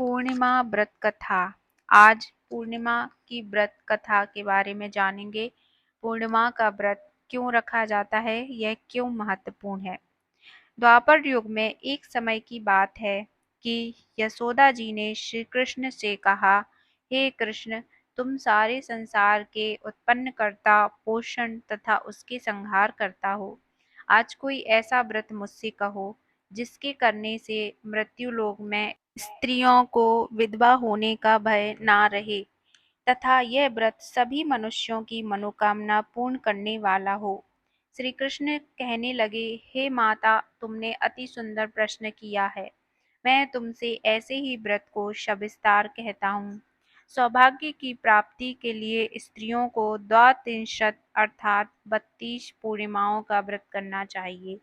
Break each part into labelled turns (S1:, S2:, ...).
S1: पूर्णिमा व्रत कथा। आज पूर्णिमा की व्रत कथा के बारे में जानेंगे। पूर्णिमा का व्रत क्यों रखा जाता है, यह क्यों महत्वपूर्ण है। द्वापर युग में एक समय की बात है कि यशोदा जी ने श्री कृष्ण से कहा, हे कृष्ण, तुम सारे संसार के उत्पन्न करता, पोषण तथा उसके संहार करता हो। आज कोई ऐसा व्रत मुझसे कहो जिसके करने से मृत्युलोक में स्त्रियों को विधवा होने का भय ना रहे तथा यह व्रत सभी मनुष्यों की मनोकामना पूर्ण करने वाला हो। श्री कृष्ण कहने लगे, हे माता, तुमने अति सुंदर प्रश्न किया है। मैं तुमसे ऐसे ही व्रत को सविस्तार कहता हूँ। सौभाग्य की प्राप्ति के लिए स्त्रियों को द्वात्रिंशत् अर्थात 32 पूर्णिमाओं का व्रत करना चाहिए।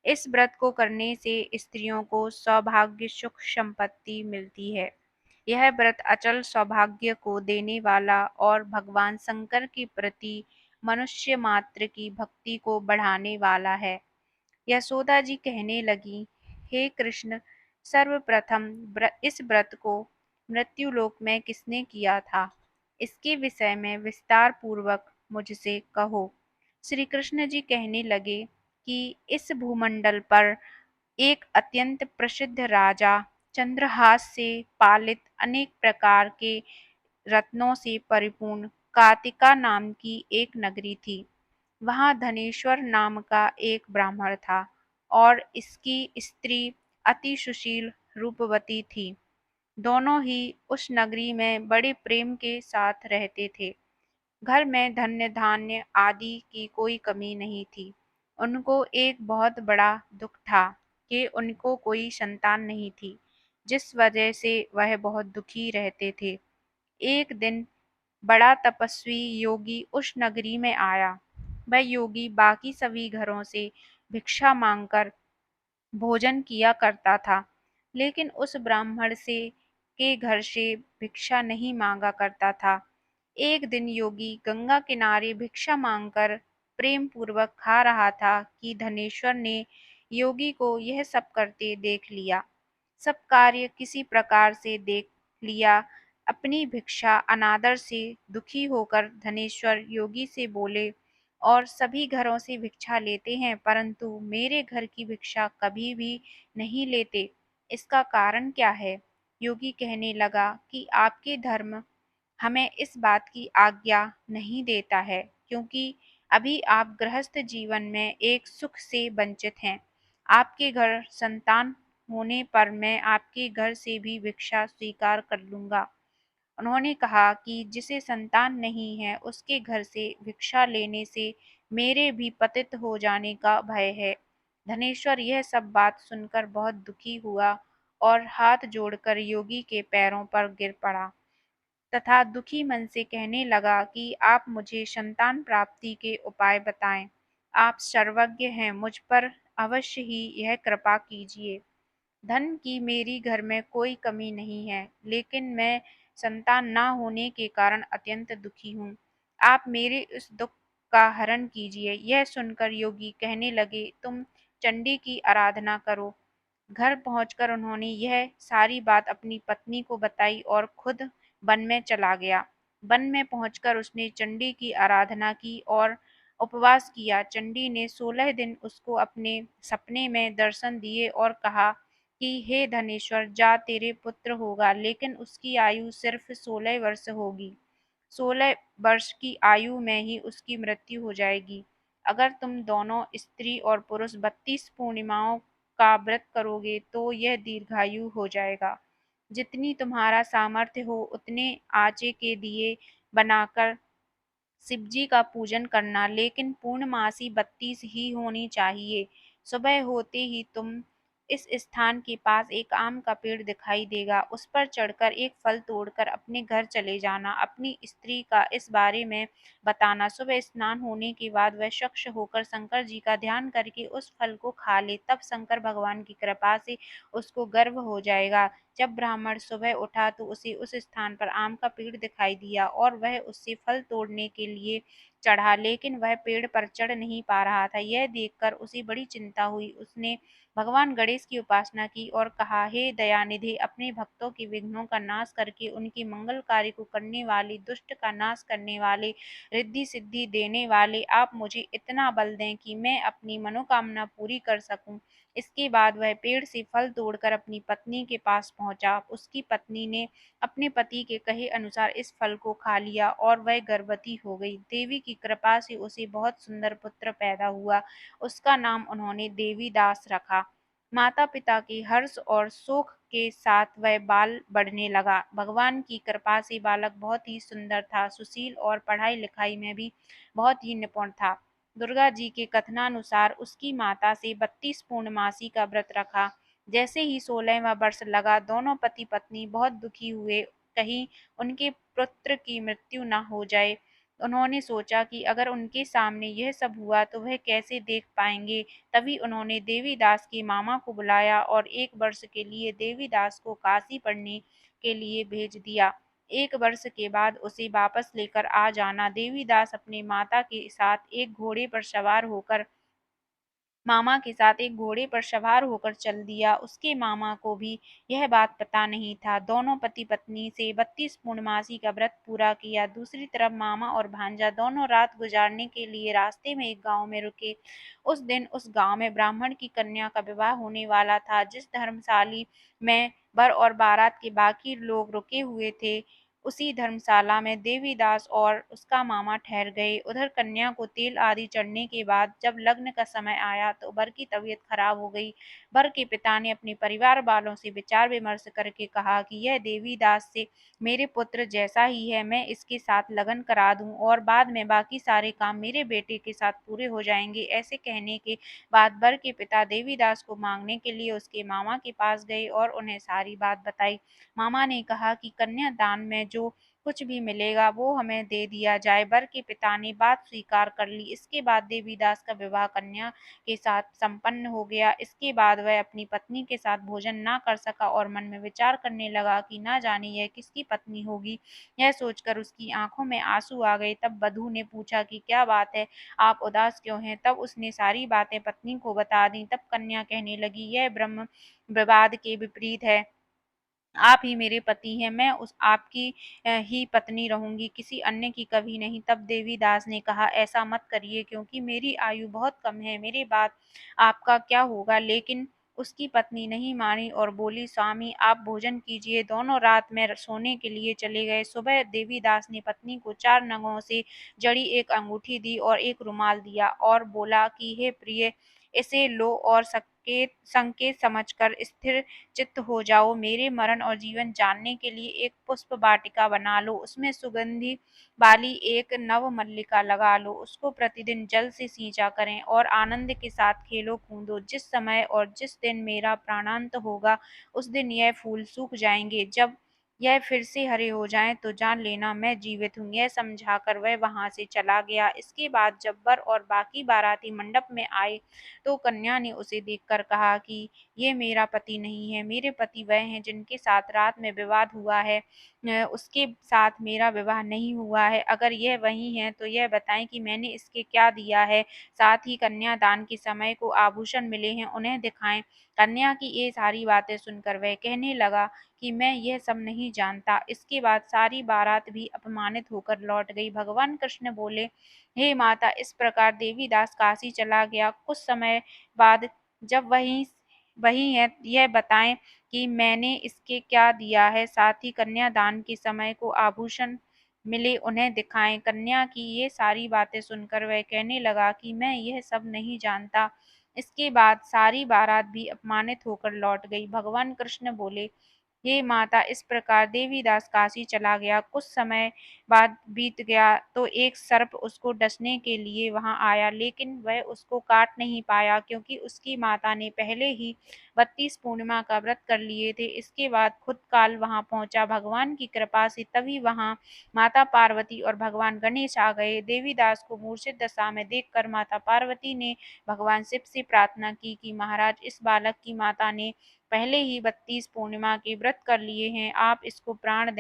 S1: इस व्रत को करने से स्त्रियों को सौभाग्य, सुख, संपत्ति मिलती है। यह व्रत अचल सौभाग्य को देने वाला और भगवान शंकर के प्रति मनुष्य मात्र की भक्ति को बढ़ाने वाला है। यशोदा जी कहने लगी, हे कृष्ण, सर्वप्रथम इस व्रत को मृत्युलोक में किसने किया था, इसके विषय में विस्तार पूर्वक मुझसे कहो। श्री कृष्ण जी कहने लगे कि इस भूमंडल पर एक अत्यंत प्रसिद्ध राजा चंद्रहास से पालित अनेक प्रकार के रत्नों से परिपूर्ण कातिका नाम की एक नगरी थी। वहां धनेश्वर नाम का एक ब्राह्मण था और इसकी स्त्री अति सुशील रूपवती थी। दोनों ही उस नगरी में बड़े प्रेम के साथ रहते थे। घर में धन्य धान्य आदि की कोई कमी नहीं थी। उनको एक बहुत बड़ा दुख था कि उनको कोई संतान नहीं थी, जिस वजह से वह बहुत दुखी रहते थे। एक दिन बड़ा तपस्वी योगी उस नगरी में आया। वह योगी बाकी सभी घरों से भिक्षा मांगकर भोजन किया करता था, लेकिन उस ब्राह्मण से के घर से भिक्षा नहीं मांगा करता था। एक दिन योगी गंगा किनारे भिक्षा मांगकर प्रेम पूर्वक खा रहा था कि धनेश्वर ने योगी को यह सब करते देख लिया। सब कार्य किसी प्रकार से देख लिया। अपनी भिक्षा अनादर से दुखी होकर धनेश्वर योगी से बोले, और सभी घरों से भिक्षा लेते हैं परंतु मेरे घर की भिक्षा कभी भी नहीं लेते, इसका कारण क्या है। योगी कहने लगा कि आपके धर्म हमें इस बात की आज्ञा नहीं देता है, क्योंकि अभी आप गृहस्थ जीवन में एक सुख से वंचित हैं। आपके घर संतान होने पर मैं आपके घर से भी भिक्षा स्वीकार कर लूंगा। उन्होंने कहा कि जिसे संतान नहीं है उसके घर से भिक्षा लेने से मेरे भी पतित हो जाने का भय है। धनेश्वर यह सब बात सुनकर बहुत दुखी हुआ और हाथ जोड़कर योगी के पैरों पर गिर पड़ा तथा दुखी मन से कहने लगा कि आप मुझे संतान प्राप्ति के उपाय बताएं। आप सर्वज्ञ हैं, मुझ पर अवश्य ही यह कृपा कीजिए। धन की मेरी घर में कोई कमी नहीं है, लेकिन मैं संतान ना होने के कारण अत्यंत दुखी हूँ। आप मेरे इस दुख का हरण कीजिए। यह सुनकर योगी कहने लगे, तुम चंडी की आराधना करो। घर पहुंचकर उन्होंने यह सारी बात अपनी पत्नी को बताई और खुद वन में चला गया। वन में पहुंचकर उसने चंडी की आराधना की और उपवास किया। चंडी ने 16 दिन उसको अपने सपने में दर्शन दिए और कहा कि हे धनेश्वर, जा, तेरे पुत्र होगा, लेकिन उसकी आयु सिर्फ 16 वर्ष होगी। 16 वर्ष की आयु में ही उसकी मृत्यु हो जाएगी। अगर तुम दोनों स्त्री और पुरुष 32 पूर्णिमाओं का व्रत करोगे तो यह दीर्घायु हो जाएगा। जितनी तुम्हारा सामर्थ्य हो उतने आचे के दिए बनाकर शिवजी का पूजन करना, लेकिन पूर्णमासी 32 ही होनी चाहिए। सुबह होते ही तुम इस स्थान के पास एक आम का पेड़ दिखाई देगा, उस पर चढ़कर एक फल तोड़कर अपने घर चले जाना। अपनी स्त्री का इस बारे में बताना। सुबह स्नान होने के बाद वह शख्स होकर शंकर जी का ध्यान करके उस फल को खा ले, तब शंकर भगवान की कृपा से उसको गर्भ हो जाएगा। जब ब्राह्मण सुबह उठा तो उसे उस स्थान पर आम का पेड़ दिखाई दिया और वह उससे फल तोड़ने के लिए चढ़ा, लेकिन वह पेड़ पर चढ़ नहीं पा रहा था। यह देखकर उसे बड़ी चिंता हुई। उसने भगवान गणेश की उपासना की और कहा, हे दयानिधि, अपने भक्तों के विघ्नों का नाश करके उनकी मंगल कार्य को करने वाले, दुष्ट का नाश करने वाले, रिद्धि सिद्धि देने वाले, आप मुझे इतना बल दें कि मैं अपनी मनोकामना पूरी कर सकूं। इसके बाद वह पेड़ से फल तोड़कर अपनी पत्नी के पास पहुंचा। उसकी पत्नी ने अपने पति के कहे अनुसार इस फल को खा लिया और वह गर्भवती हो गई। देवी की कृपा से उसे बहुत सुंदर पुत्र पैदा हुआ। उसका नाम उन्होंने देवीदास रखा। माता पिता के हर्ष और सुख के साथ वह बाल बढ़ने लगा। भगवान की कृपा से बालक बहुत ही सुंदर था, सुशील और पढ़ाई लिखाई में भी बहुत ही निपुण था। दुर्गा जी के कथनानुसार उसकी माता से 32 पूर्णमासी का व्रत रखा। जैसे ही 16वां वर्ष लगा, दोनों पति पत्नी बहुत दुखी हुए, कहीं उनके पुत्र की मृत्यु न हो जाए। उन्होंने सोचा कि अगर उनके सामने यह सब हुआ तो वह कैसे देख पाएंगे। तभी उन्होंने देवीदास के मामा को बुलाया और 1 वर्ष के लिए देवीदास को काशी पढ़ने के लिए भेज दिया। 1 वर्ष के बाद उसे वापस लेकर आ जाना। देवीदास अपने माता के साथ एक घोड़े पर सवार होकर मामा के साथ एक घोड़े पर सवार होकर चल दिया। उसके मामा को भी यह बात पता नहीं था। दोनों पति पत्नी से 32 पूर्णमासी का व्रत पूरा किया। दूसरी तरफ मामा और भांजा दोनों रात गुजारने के लिए रास्ते में एक गांव में रुके। उस दिन उस गांव में ब्राह्मण की कन्या का विवाह होने वाला था। जिस धर्मशाली में वर और बारात के बाकी लोग रुके हुए थे, उसी धर्मशाला में देवीदास और उसका मामा ठहर गए। उधर कन्या को तेल आदि चढ़ने के बाद जब लग्न का समय आया तो वर की तबीयत खराब हो गई। वर के पिता ने अपने परिवार वालों से विचार विमर्श करके कहा कि यह देवीदास से मेरे पुत्र जैसा ही है, मैं इसके साथ लगन करा दूं और बाद में बाकी सारे काम मेरे बेटे के साथ पूरे हो जाएंगे। ऐसे कहने के बाद वर के पिता देवीदास को मांगने के लिए उसके मामा के पास गए और उन्हें सारी बात बताई। मामा ने कहा कि कन्यादान में जो कुछ भी मिलेगा वो हमें दे दिया जाए। वर के पिता ने बात स्वीकार कर ली। इसके बाद देवीदास का विवाह कन्या के साथ संपन्न हो गया। इसके बाद वह अपनी पत्नी के साथ भोजन ना कर सका और मन में विचार करने लगा कि ना जाने यह किसकी पत्नी होगी। यह सोचकर उसकी आंखों में आंसू आ गए। तब वधू ने पूछा कि क्या बात है, आप उदास क्यों हैं? तब उसने सारी बातें पत्नी को बता दी। तब कन्या कहने लगी, यह ब्रह्म विवाद के विपरीत है। आप ही मेरे पति हैं, मैं उस आपकी ही पत्नी रहूंगी, किसी अन्य की कभी नहीं। तब देवीदास ने कहा, ऐसा मत करिए, क्योंकि मेरी आयु बहुत कम है, मेरे बाद आपका क्या होगा? लेकिन उसकी पत्नी नहीं मानी और बोली, स्वामी आप भोजन कीजिए। दोनों रात में सोने के लिए चले गए। सुबह देवीदास ने पत्नी को 4 नगों से जड़ी एक अंगूठी दी और एक रुमाल दिया और बोला कि हे प्रिय, इसे लो और संकेत संकेत समझकर स्थिर चित्त हो जाओ। मेरे मरण और जीवन जानने के लिए एक पुष्प वाटिका बना लो, उसमें सुगंधि वाली एक नव मल्लिका लगा लो, उसको प्रतिदिन जल से सींचा करें और आनंद के साथ खेलो कूदो। जिस समय और जिस दिन मेरा प्राणांत होगा उस दिन यह फूल सूख जाएंगे। जब यह फिर से हरे हो जाएं तो जान लेना मैं जीवित हूँ। यह समझाकर वह वहां से चला गया। इसके बाद जब वर और बाकी बाराती मंडप में आए तो कन्या ने उसे देखकर कहा कि ये मेरा पति नहीं है, मेरे पति वह हैं जिनके साथ रात में विवाद हुआ है, उसके साथ मेरा विवाह नहीं हुआ है। अगर यह वही है तो यह बताएं कि मैंने इसके क्या दिया है, साथ ही कन्यादान के समय को आभूषण मिले हैं उन्हें दिखाएं। कन्या की ये सारी बातें सुनकर वह कहने लगा कि मैं यह सब नहीं जानता। इसके बाद सारी बारात भी अपमानित होकर लौट गई। भगवान कृष्ण बोले, हे माता, इस प्रकार देवीदास काशी चला गया। कुछ समय बाद जब वही वही है, यह बताएं कि मैंने इसके क्या दिया है, साथ ही कन्यादान के समय को आभूषण मिले उन्हें दिखाएं। कन्या की ये सारी बातें सुनकर वह कहने लगा कि मैं यह सब नहीं जानता। इसके बाद सारी बारात भी अपमानित होकर लौट गई। भगवान कृष्ण बोले, हे माता, इस प्रकार देवीदास काशी चला गया। कुछ समय बाद बीत गया तो एक सर्प उसको डसने के लिए वहां आया, लेकिन वह उसको काट नहीं पाया क्योंकि उसकी माता ने पहले ही 32 पूर्णिमा का व्रत कर लिए थे। इसके बाद खुद काल वहां पहुंचा। भगवान की कृपा से तभी वहां माता पार्वती और भगवान गणेश आ गए। देवीदास को मूर्छित दशा में देखकर माता पार्वती ने भगवान शिव से प्रार्थना की कि महाराज, इस बालक की माता ने पहले ही 32 पूर्णिमा के व्रत कर लिए हैं, आप इसको प्राण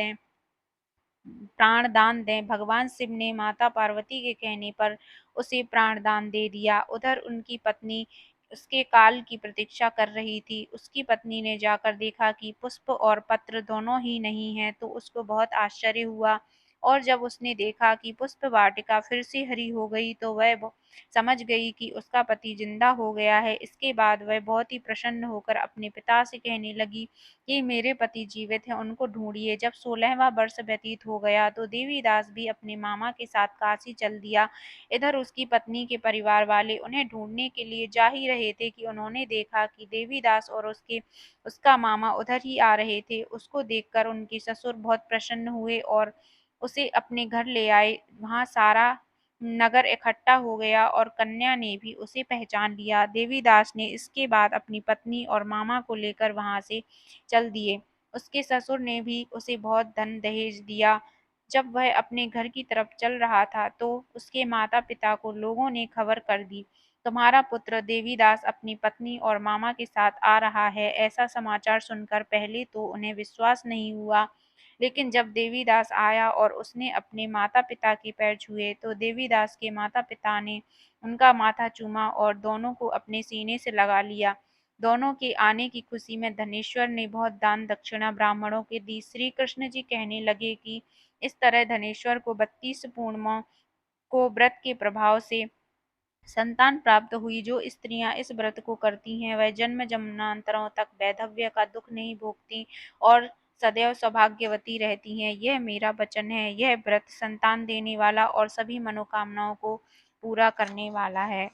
S1: दान दें। भगवान शिव ने माता पार्वती के कहने पर उसे प्राण दान दे दिया। उधर उनकी पत्नी उसके काल की प्रतीक्षा कर रही थी। उसकी पत्नी ने जाकर देखा कि पुष्प और पत्र दोनों ही नहीं हैं, तो उसको बहुत आश्चर्य हुआ। और जब उसने देखा कि पुष्प वाटिका फिर से हरी हो गई, तो वह समझ गई कि उसका पति जिंदा हो गया है। इसके बाद वह बहुत ही प्रसन्न होकर अपने पिता से कहने लगी कि मेरे पति जीवित हैं, उनको ढूंढिए। जब 16वां वर्ष व्यतीत हो गया तो देवीदास भी अपने मामा के साथ काशी चल दिया। इधर उसकी पत्नी के परिवार वाले उन्हें ढूंढने के लिए जा ही रहे थे कि उन्होंने देखा कि देवीदास और उसका मामा उधर ही आ रहे थे। उसको देखकर उनके ससुर बहुत प्रसन्न हुए और उसे अपने घर ले आए। वहां सारा नगर इकट्ठा हो गया और कन्या ने भी उसे पहचान लिया। देवीदास ने इसके बाद अपनी पत्नी और मामा को लेकर वहां से चल दिए। उसके ससुर ने भी उसे बहुत धन दहेज दिया। जब वह अपने घर की तरफ चल रहा था तो उसके माता पिता को लोगों ने खबर कर दी, तुम्हारा पुत्र देवीदास अपनी पत्नी और मामा के साथ आ रहा है। ऐसा समाचार सुनकर पहले तो उन्हें विश्वास नहीं हुआ, लेकिन जब देवीदास आया और उसने अपने माता पिता के पैर छुए तो देवीदास के माता पिता ने उनका माथा चूमा और दोनों को अपने सीने से लगा लिया। दोनों के आने की खुशी में धनेश्वर ने बहुत दान दक्षिणा ब्राह्मणों के दी। श्री कृष्ण जी कहने लगे कि इस तरह धनेश्वर को 32 पूर्णिमा को व्रत के प्रभाव से संतान प्राप्त हुई। जो स्त्रियां इस व्रत को करती हैं वह जन्म जन्मांतरों तक वैधव्य का दुख नहीं भोगती और सदैव सौभाग्यवती रहती हैं। यह मेरा वचन है। यह व्रत संतान देने वाला और सभी मनोकामनाओं को पूरा करने वाला है।